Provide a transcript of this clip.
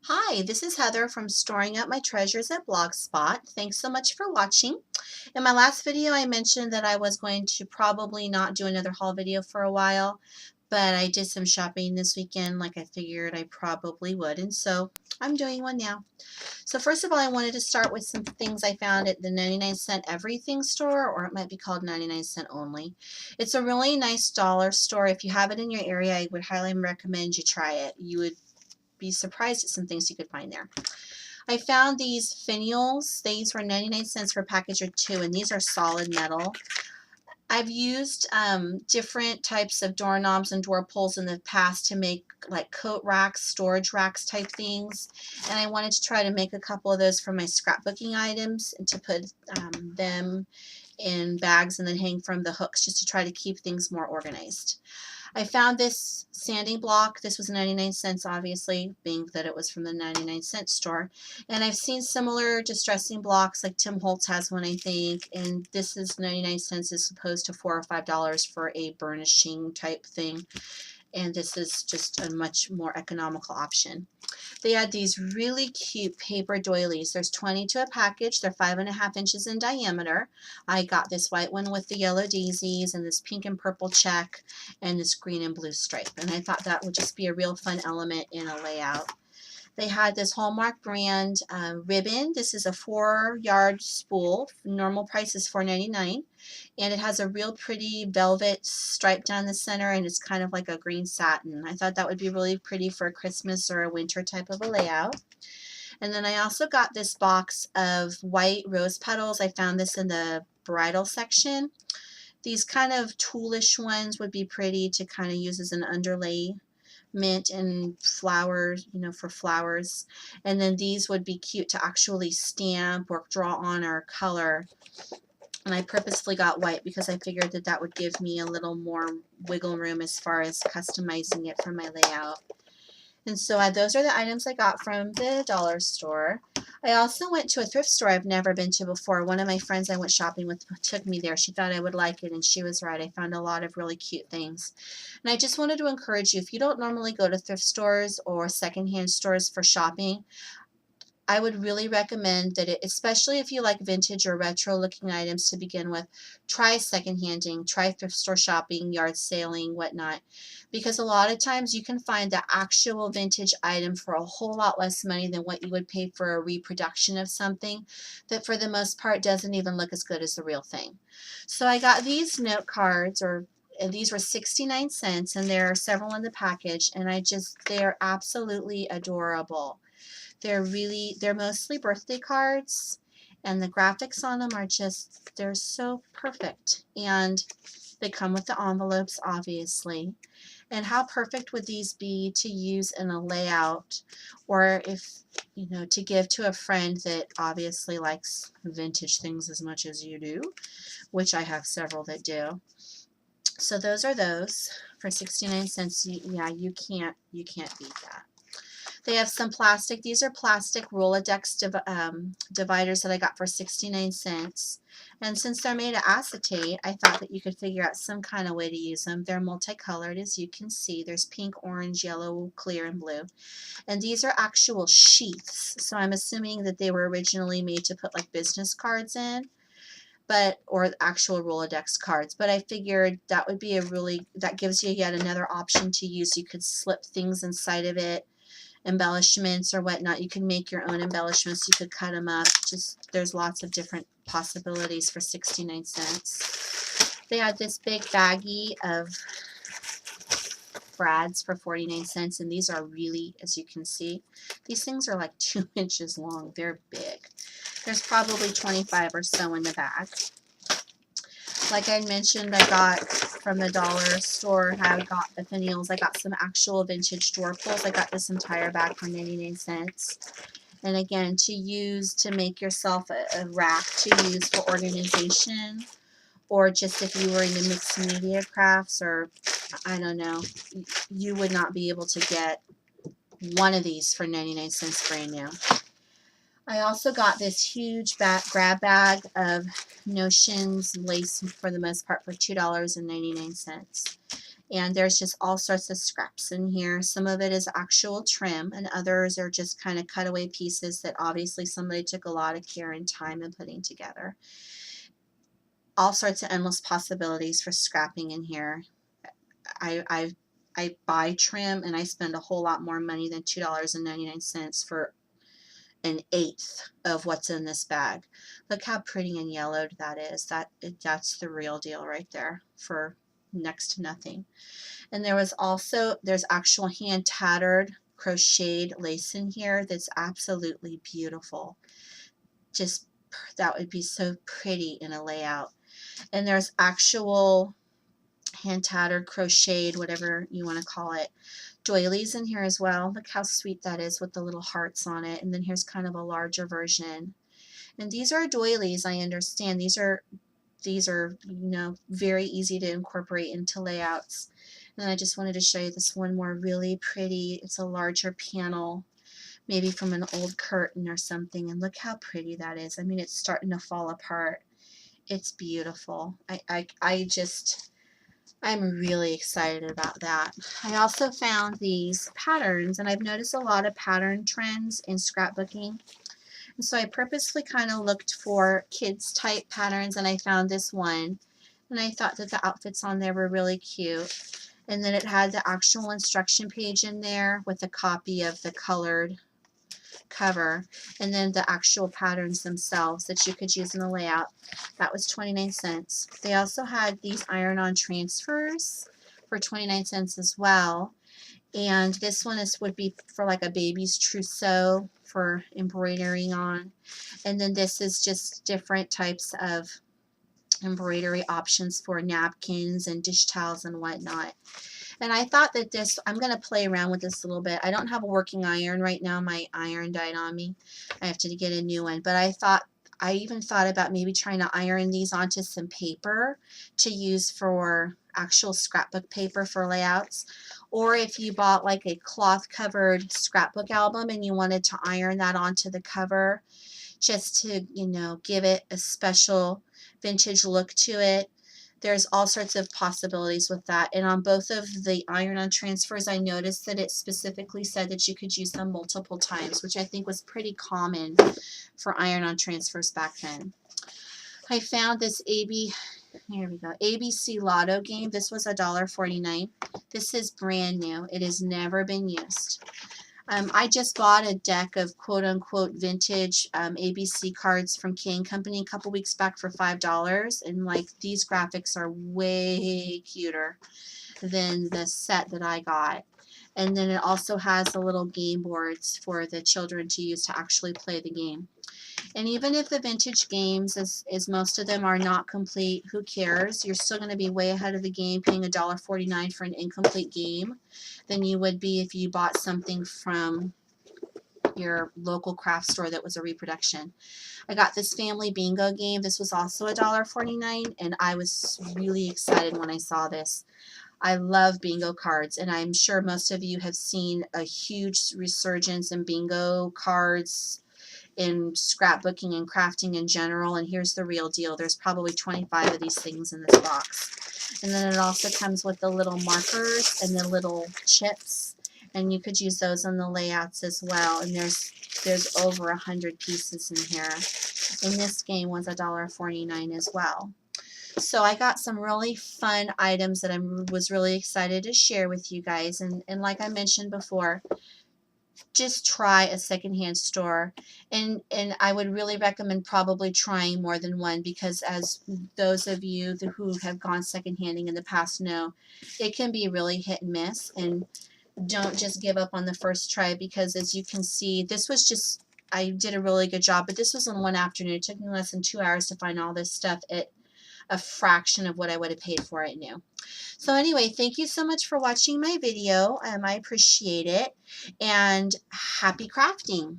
Hi, this is Heather from Storing Up My Treasures at Blogspot. Thanks so much for watching. In my last video, I mentioned that I was going to probably not do another haul video for a while, but I did some shopping this weekend like I figured I probably would, and so I'm doing one now. So first of all, I wanted to start with some things I found at the 99-cent everything store, or it might be called 99-cent only. It's a really nice dollar store. If you have it in your area, I would highly recommend you try it. You would be surprised at some things you could find there. I found these finials. These were 99 cents for a package of 2, and these are solid metal. I've used different types of doorknobs and door pulls in the past to make like coat racks, storage racks type things, and I wanted to try to make a couple of those for my scrapbooking items and to put them in bags and then hang from the hooks just to try to keep things more organized. I found this sanding block. This was 99 cents, obviously, being that it was from the 99-cent store. And I've seen similar distressing blocks, like Tim Holtz has one, I think, and this is 99 cents as opposed to $4 or $5 for a burnishing type thing. And this is just a much more economical option. They had these really cute paper doilies. There's 20 to a package. They're 5.5 inches in diameter. I got this white one with the yellow daisies and this pink and purple check and this green and blue stripe. And I thought that would just be a real fun element in a layout. They had this Hallmark brand ribbon. This is a 4-yard spool. Normal price is $4.99. And it has a real pretty velvet stripe down the center, and it's kind of like a green satin. I thought that would be really pretty for a Christmas or a winter type of a layout. And then I also got this box of white rose petals. I found this in the bridal section. These kind of toolish ones would be pretty to kind of use as an underlay mint and flowers, for flowers. And then these would be cute to actually stamp or draw on or color. And I purposefully got white because I figured that that would give me a little more wiggle room as far as customizing it for my layout. And so those are the items I got from the dollar store. I also went to a thrift store I've never been to before. One of my friends I went shopping with took me there. She thought I would like it, and she was right. I found a lot of really cute things. And I just wanted to encourage you, if you don't normally go to thrift stores or secondhand stores for shopping, I would really recommend that especially if you like vintage or retro looking items to begin with, try secondhanding, try thrift store shopping, yard saling, whatnot, because a lot of times you can find the actual vintage item for a whole lot less money than what you would pay for a reproduction of something that for the most part doesn't even look as good as the real thing. So I got these note cards, and these were 69 cents, and there are several in the package, and they're absolutely adorable. They're mostly birthday cards, and the graphics on them they're so perfect. And they come with the envelopes, obviously. And how perfect would these be to use in a layout, or if, to give to a friend that obviously likes vintage things as much as you do, which I have several that do. So those are those for 69 cents. Yeah, you can't beat that. They have some plastic. These are plastic Rolodex dividers that I got for 69 cents. And since they're made of acetate, I thought that you could figure out some kind of way to use them. They're multicolored, as you can see. There's pink, orange, yellow, clear, and blue. And these are actual sheaths. So I'm assuming that they were originally made to put like business cards in, or actual Rolodex cards. But I figured that would be that gives you yet another option to use. You could slip things inside of it, embellishments or whatnot. You can make your own embellishments. You could cut them up. There's lots of different possibilities for 69 cents. They had this big baggie of brads for 49 cents, and these are really, as you can see, these things are like 2 inches long. They're big. There's probably 25 or so in the bag. Like I mentioned, I got from the dollar store, I got the finials. I got some actual vintage door pulls. I got this entire bag for 99 cents. And again, to use to make yourself a rack to use for organization, or just if you were into mixed media crafts, or I don't know, you would not be able to get one of these for 99 cents brand new. I also got this huge grab bag of notions lace for the most part for $2.99. And there's just all sorts of scraps in here. Some of it is actual trim, and others are just kind of cutaway pieces that obviously somebody took a lot of care and time in putting together. All sorts of endless possibilities for scrapping in here. I buy trim and I spend a whole lot more money than $2.99 for an eighth of what's in this bag. Look how pretty and yellowed that is. That's the real deal right there for next to nothing. And there's actual hand tattered crocheted lace in here that's absolutely beautiful. Just that would be so pretty in a layout. And there's actual hand tattered crocheted, whatever you want to call it, doilies in here as well. Look how sweet that is with the little hearts on it. And then here's kind of a larger version. And these are doilies, I understand. These are very easy to incorporate into layouts. And I just wanted to show you this one more really pretty. It's a larger panel, maybe from an old curtain or something. And look how pretty that is. I mean, it's starting to fall apart. It's beautiful. I'm really excited about that. I also found these patterns, and I've noticed a lot of pattern trends in scrapbooking. And so I purposely kind of looked for kids type patterns, and I found this one. And I thought that the outfits on there were really cute. And then it had the actual instruction page in there with a copy of the colored cover, and then the actual patterns themselves that you could use in the layout. That was 29 cents. They also had these iron-on transfers for 29 cents as well. And this one would be for like a baby's trousseau for embroidering on. And then this is just different types of embroidery options for napkins and dish towels and whatnot. And I thought that I'm going to play around with this a little bit. I don't have a working iron right now. My iron died on me. I have to get a new one. But I even thought about maybe trying to iron these onto some paper to use for actual scrapbook paper for layouts. Or if you bought like a cloth covered scrapbook album and you wanted to iron that onto the cover just to, give it a special vintage look to it. There's all sorts of possibilities with that. And on both of the iron-on transfers, I noticed that it specifically said that you could use them multiple times, which I think was pretty common for iron-on transfers back then. I found this here we go, ABC Lotto game. This was $1.49. This is brand new. It has never been used. I just bought a deck of quote-unquote vintage ABC cards from King Company a couple weeks back for $5, and like these graphics are way cuter than the set that I got. And then it also has the little game boards for the children to use to actually play the game. And even if the vintage games, as most of them are not complete, who cares? You're still going to be way ahead of the game paying $1.49 for an incomplete game than you would be if you bought something from your local craft store that was a reproduction. I got this family bingo game. This was also $1.49, and I was really excited when I saw this. I love bingo cards, and I'm sure most of you have seen a huge resurgence in bingo cards in scrapbooking and crafting in general. And here's the real deal. There's probably 25 of these things in this box. And then it also comes with the little markers and the little chips, and you could use those on the layouts as well. And there's over 100 pieces in here. And this game was $1.49 as well. So I got some really fun items that I was really excited to share with you guys. And like I mentioned before, just try a secondhand store, and I would really recommend probably trying more than one, because as those of you who have gone secondhanding in the past know, it can be really hit and miss. And don't just give up on the first try, because as you can see, I did a really good job, but this was in one afternoon. It took me less than 2 hours to find all this stuff at a fraction of what I would have paid for it new. So anyway, thank you so much for watching my video. I appreciate it, and happy crafting.